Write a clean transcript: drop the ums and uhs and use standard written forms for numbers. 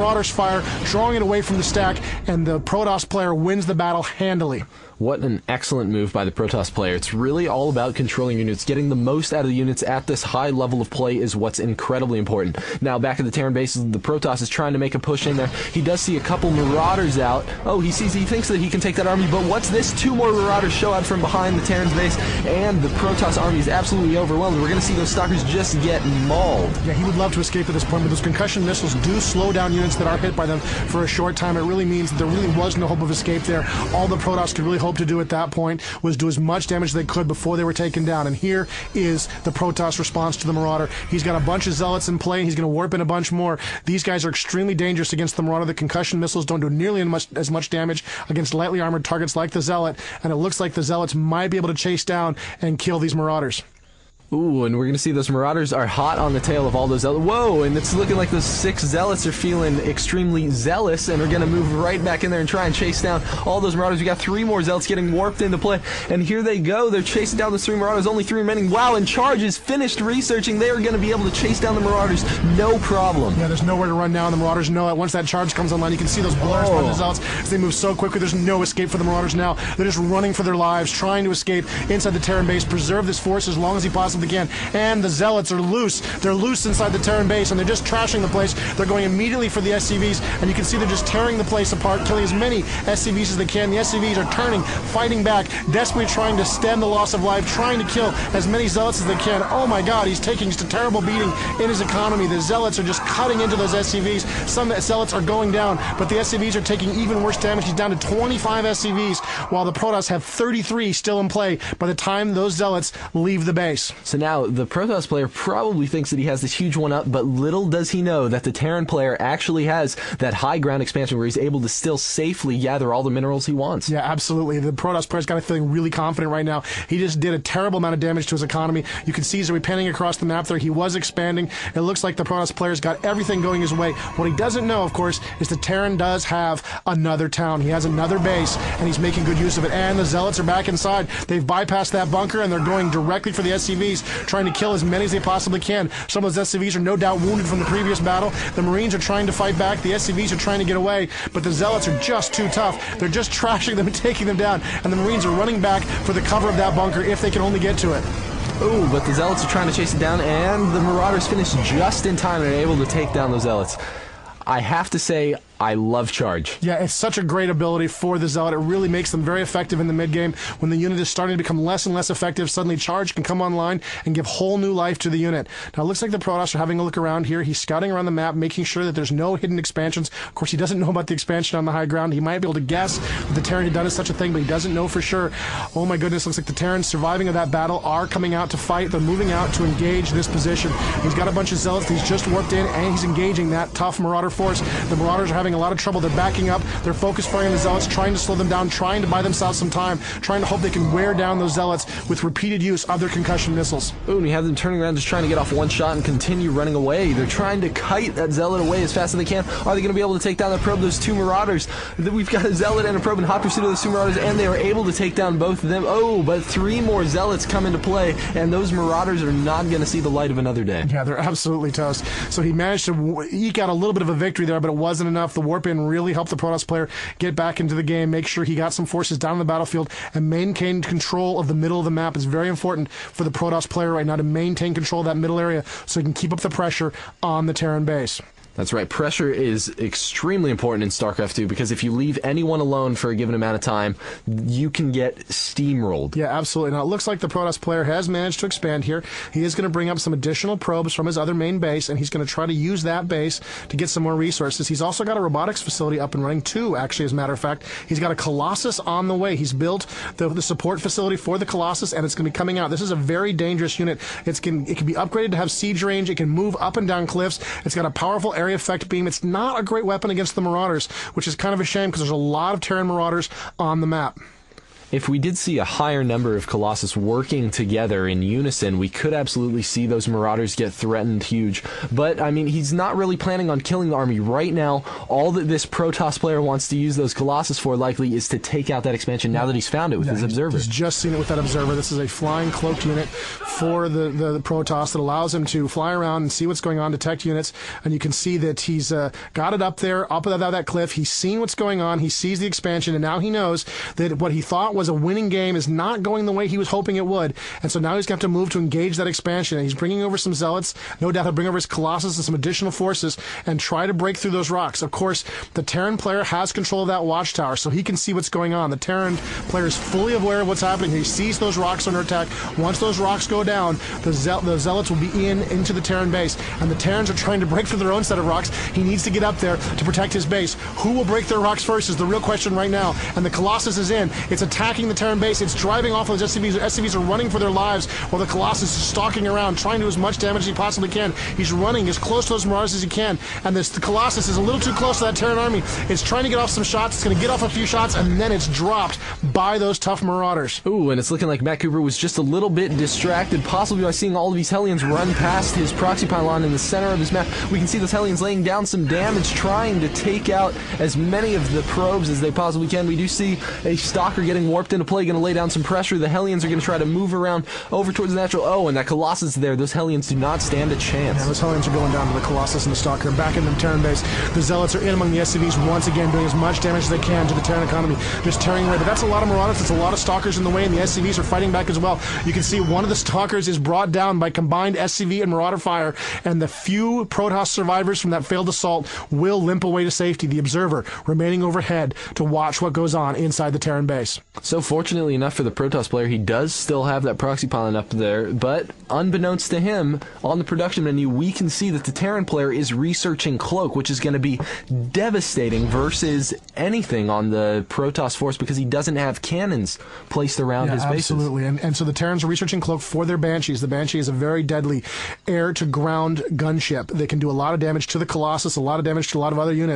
Marauders fire, drawing it away from the stack, and the Protoss player wins the battle handily. What an excellent move by the Protoss player. It's really all about controlling units. Getting the most out of the units at this high level of play is what's incredibly important. Now, back at the Terran base, the Protoss is trying to make a push in there. He does see a couple Marauders out. Oh, he thinks that he can take that army, but what's this? Two more Marauders show out from behind the Terran's base, and the Protoss army is absolutely overwhelmed. We're going to see those Stalkers just get mauled. Yeah, he would love to escape at this point, but those concussion missiles do slow down units that are hit by them for a short time. It really means that there really was no hope of escape there. All the Protoss could really hope to do at that point was do as much damage as they could before they were taken down. And here is the Protoss response to the Marauder. He's got a bunch of Zealots in play. He's going to warp in a bunch more. These guys are extremely dangerous against the Marauder. The concussion missiles don't do nearly as much damage against lightly armored targets like the Zealot, and it looks like the Zealots might be able to chase down and kill these Marauders. Ooh, and we're going to see those Marauders are hot on the tail of all those Zealots. Whoa, and it's looking like those 6 Zealots are feeling extremely zealous and are going to move right back in there and try and chase down all those Marauders. We got 3 more Zealots getting warped into play, and here they go. They're chasing down those 3 Marauders, only 3 remaining. Wow, and Charge is finished researching. They are going to be able to chase down the Marauders, no problem. Yeah, there's nowhere to run now, and the Marauders know it. Once that Charge comes online, you can see those blurs from the Zealots as they move so quickly. There's no escape for the Marauders now. They're just running for their lives, trying to escape inside the Terran base, preserve this force as long as he possibly can, and the Zealots are loose. They're loose inside the Terran base, and they're just trashing the place. They're going immediately for the SCVs, and you can see they're just tearing the place apart, killing as many SCVs as they can. The SCVs are turning, fighting back, desperately trying to stem the loss of life, trying to kill as many Zealots as they can. Oh my god, he's taking just a terrible beating in his economy. The Zealots are just cutting into those SCVs. Some Zealots are going down, but the SCVs are taking even worse damage. He's down to 25 SCVs, while the Protoss have 33 still in play by the time those Zealots leave the base. So now, the Protoss player probably thinks that he has this huge one up, but little does he know that the Terran player actually has that high ground expansion where he's able to still safely gather all the minerals he wants. Yeah, absolutely. The Protoss player's got feeling really confident right now. He just did a terrible amount of damage to his economy. You can see as we're panning across the map there, he was expanding. It looks like the Protoss player's got everything going his way. What he doesn't know, of course, is the Terran does have another town. He has another base, and he's making good use of it. And the Zealots are back inside. They've bypassed that bunker, and they're going directly for the SCVs, trying to kill as many as they possibly can. Some of those SCVs are no doubt wounded from the previous battle. The Marines are trying to fight back. The SCVs are trying to get away, but the Zealots are just too tough. They're just trashing them and taking them down, and the Marines are running back for the cover of that bunker if they can only get to it. Ooh, but the Zealots are trying to chase it down, and the Marauders finish just in time and are able to take down those Zealots. I have to say, I love Charge. Yeah, it's such a great ability for the Zealot. It really makes them very effective in the mid-game. When the unit is starting to become less and less effective, suddenly Charge can come online and give whole new life to the unit. Now, it looks like the Protoss are having a look around here. He's scouting around the map, making sure that there's no hidden expansions. Of course, he doesn't know about the expansion on the high ground. He might be able to guess that the Terran had done such a thing, but he doesn't know for sure. Oh my goodness, looks like the Terrans surviving of that battle are coming out to fight. They're moving out to engage this position. He's got a bunch of Zealots that he's just warped in, and he's engaging that tough Marauder force. The Marauders are having a lot of trouble. They're backing up. They're focused firing on the Zealots, trying to slow them down, trying to buy themselves some time, trying to hope they can wear down those Zealots with repeated use of their concussion missiles. Ooh, and you have them turning around just trying to get off one shot and continue running away. They're trying to kite that Zealot away as fast as they can. Are they going to be able to take down that probe, those 2 Marauders? We've got a Zealot and a probe in hot pursuit of those 2 Marauders, and they are able to take down both of them. Oh, but 3 more Zealots come into play, and those Marauders are not going to see the light of another day. Yeah, they're absolutely toast. So he managed to eke out a little bit of a victory there, but it wasn't enough. The warp-in really helped the Protoss player get back into the game, make sure he got some forces down the battlefield, and maintain control of the middle of the map. It's very important for the Protoss player right now to maintain control of that middle area so he can keep up the pressure on the Terran base. That's right. Pressure is extremely important in StarCraft 2 because if you leave anyone alone for a given amount of time, you can get steamrolled. Yeah, absolutely. Now, it looks like the Protoss player has managed to expand here. He is going to bring up some additional probes from his other main base, and he's going to try to use that base to get some more resources. He's also got a robotics facility up and running, too, actually, as a matter of fact. He's got a Colossus on the way. He's built the support facility for the Colossus, and it's going to be coming out. This is a very dangerous unit. It can be upgraded to have siege range. It can move up and down cliffs. It's got a powerful area effect beam. It's not a great weapon against the Marauders, which is kind of a shame because there's a lot of Terran Marauders on the map. If we did see a higher number of Colossus working together in unison, we could absolutely see those Marauders get threatened huge. But, I mean, he's not really planning on killing the army. Right now, all that this Protoss player wants to use those Colossus for, likely, is to take out that expansion now that he's found it with his Observer. He's just seen it with that Observer. This is a flying cloaked unit for the Protoss that allows him to fly around and see what's going on, detect units, and you can see that he's got it up there, up above that cliff. He's seen what's going on. He sees the expansion, and now he knows that what he thought was a winning game is not going the way he was hoping it would. And so now he's going to have to move to engage that expansion. And he's bringing over some Zealots. No doubt he'll bring over his Colossus and some additional forces and try to break through those rocks. Of course, the Terran player has control of that watchtower, so he can see what's going on. The Terran player is fully aware of what's happening. He sees those rocks under attack. Once those rocks go down, the Zealots will be into the Terran base. And the Terrans are trying to break through their own set of rocks. He needs to get up there to protect his base. Who will break their rocks first is the real question right now. And the Colossus is in. It's attacking the Terran base. It's driving off those SCVs. The SCVs are running for their lives while the Colossus is stalking around, trying to do as much damage as he possibly can. He's running as close to those Marauders as he can. And the Colossus is a little too close to that Terran army. It's trying to get off some shots. It's going to get off a few shots, and then it's dropped by those tough Marauders. Ooh, and it's looking like Matt Cooper was just a little bit distracted, possibly by seeing all of these Hellions run past his proxy pylon in the center of his map. We can see those Hellions laying down some damage, trying to take out as many of the probes as they possibly can. We do see a Stalker getting warped into play, going to lay down some pressure. The Hellions are going to try to move around over towards the natural. Oh, and that Colossus there. Those Hellions do not stand a chance. Yeah, those Hellions are going down to the Colossus and the Stalker. Back in the Terran base, the Zealots are in among the SCVs once again, doing as much damage as they can to the Terran economy, just tearing away. But that's a lot of Marauders. It's a lot of Stalkers in the way, and the SCVs are fighting back as well. You can see one of the Stalkers is brought down by combined SCV and Marauder fire, and the few Protoss survivors from that failed assault will limp away to safety. The Observer remaining overhead to watch what goes on inside the Terran base. So fortunately enough for the Protoss player, he does still have that proxy pylon up there, but unbeknownst to him, on the production menu, we can see that the Terran player is researching Cloak, which is going to be devastating versus anything on the Protoss force because he doesn't have cannons placed around his bases. Absolutely, and so the Terrans are researching Cloak for their Banshees. The Banshee is a very deadly air-to-ground gunship. They can do a lot of damage to the Colossus, a lot of damage to a lot of other units.